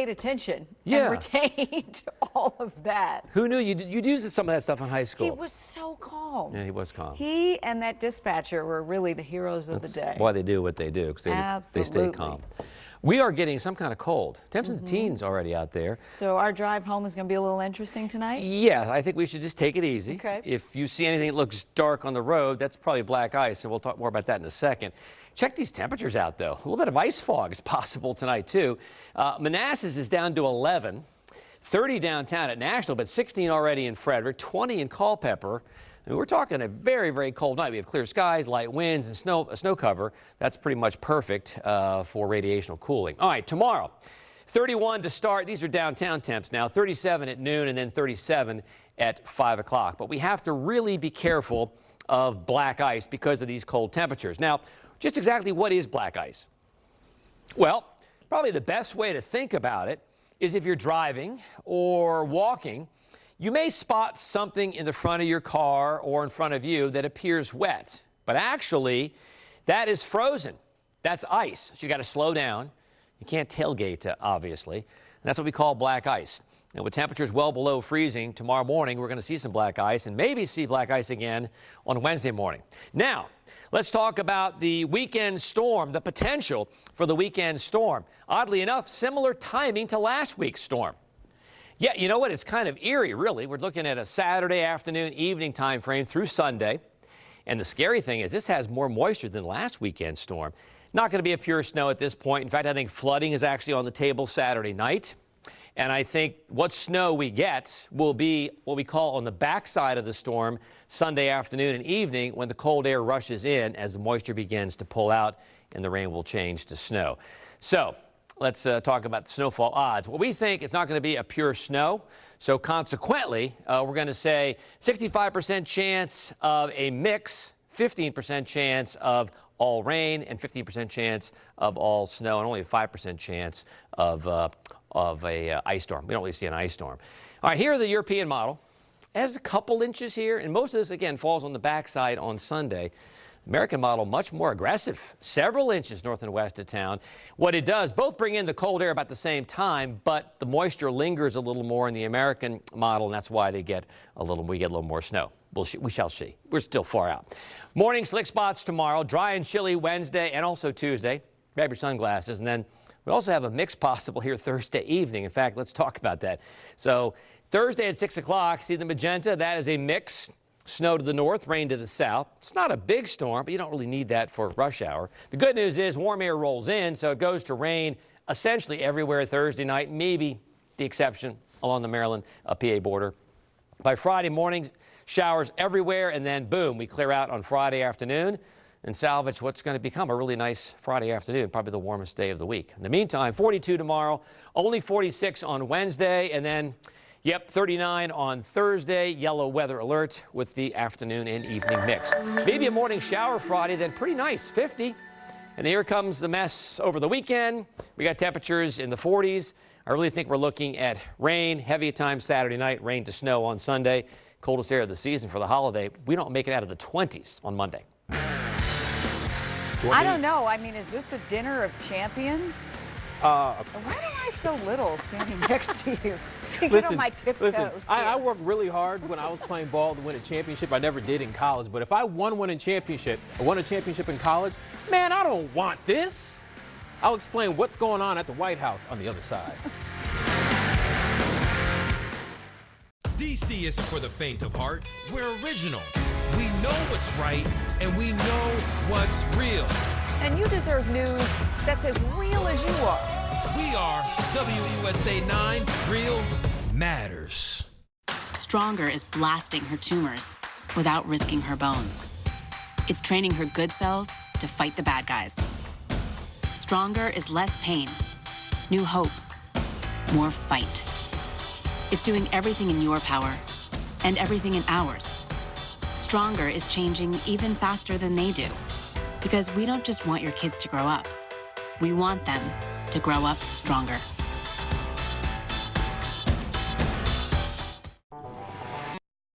paid attention Yeah. and retained all of that. Who knew you'd use some of that stuff in high school? He was so calm. Yeah, he was calm. He and that dispatcher were really the heroes of That's the day. why they do what they do, because they stay calm. We are getting some kind of cold. Temps in the teens already out there. So our drive home is going to be a little interesting tonight? Yeah, I think we should just take it easy. Okay. If you see anything that looks dark on the road, that's probably black ice, and we'll talk more about that in a second. Check these temperatures out, though. A little bit of ice fog is possible tonight, too. Manassas is down to 11, 30 downtown at Nashville, but 16 already in Frederick, 20 in Culpeper. I mean, we're talking a very, very cold night. We have clear skies, light winds, and snow cover. That's pretty much perfect for radiational cooling. All right, tomorrow, 31 to start. These are downtown temps now, 37 at noon and then 37 at 5 o'clock. But we have to really be careful of black ice because of these cold temperatures. Now, just exactly what is black ice? Well, probably the best way to think about it is if you're driving or walking, you may spot something in the front of your car or in front of you that appears wet, but actually that is frozen. That's ice. So you got to slow down. You can't tailgate, obviously. And that's what we call black ice. And with temperatures well below freezing, tomorrow morning we're going to see some black ice and maybe see black ice again on Wednesday morning. Now, let's talk about the weekend storm, the potential for the weekend storm. Oddly enough, similar timing to last week's storm. Yeah, you know what? It's kind of eerie, really. We're looking at a Saturday afternoon, evening time frame through Sunday. And the scary thing is this has more moisture than last weekend's storm. Not going to be a pure snow at this point. In fact, I think flooding is actually on the table Saturday night. And I think what snow we get will be what we call on the backside of the storm Sunday afternoon and evening when the cold air rushes in as the moisture begins to pull out and the rain will change to snow. So let's talk about the snowfall odds. Well, we think it's not going to be a pure snow. So consequently, we're going to say 65% chance of a mix, 15% chance of all rain, and 15% chance of all snow, and only a 5% chance of a ice storm. We don't really see an ice storm. All right, here the European model. It has a couple inches here, and most of this, again, falls on the backside on Sunday. American model, much more aggressive, several inches north and west of town. What it does, both bring in the cold air about the same time, but the moisture lingers a little more in the American model, and that's why we get a little more snow. We shall see. We're still far out. Morning slick spots tomorrow, dry and chilly Wednesday and also Tuesday. Grab your sunglasses, and then we also have a mix possible here Thursday evening. In fact, let's talk about that. So Thursday at 6 o'clock, see the magenta, that is a mix. Snow to the north, rain to the south. It's not a big storm, but you don't really need that for rush hour. The good news is warm air rolls in, so it goes to rain essentially everywhere Thursday night, maybe the exception along the Maryland PA border. By Friday morning, showers everywhere, and then boom, we clear out on Friday afternoon and salvage what's going to become a really nice Friday afternoon, probably the warmest day of the week. In the meantime, 42 tomorrow, only 46 on Wednesday, and then yep, 39 on Thursday, yellow weather alert with the afternoon and evening mix. Maybe a morning shower Friday, then pretty nice, 50. And here comes the mess over the weekend. We got temperatures in the 40s. I really think we're looking at rain, heavy at times Saturday night, rain to snow on Sunday. Coldest air of the season for the holiday. We don't make it out of the 20s on Monday. I don't know. I mean, is this a dinner of champions? Why am I so little standing next to you? Get on my tiptoes. Listen, I worked really hard when I was playing ball to win a championship. I never did in college, but if I won a championship in college, man, I don't want this. I'll explain what's going on at the White House on the other side. DC isn't for the faint of heart. We're original. We know what's right, and we know what's real. And you deserve news that's as real as you are. We are WUSA 9 Real Matters. Stronger is blasting her tumors without risking her bones. It's training her good cells to fight the bad guys. Stronger is less pain, new hope, more fight. It's doing everything in your power and everything in ours. Stronger is changing even faster than they do, because we don't just want your kids to grow up. We want them to grow up stronger.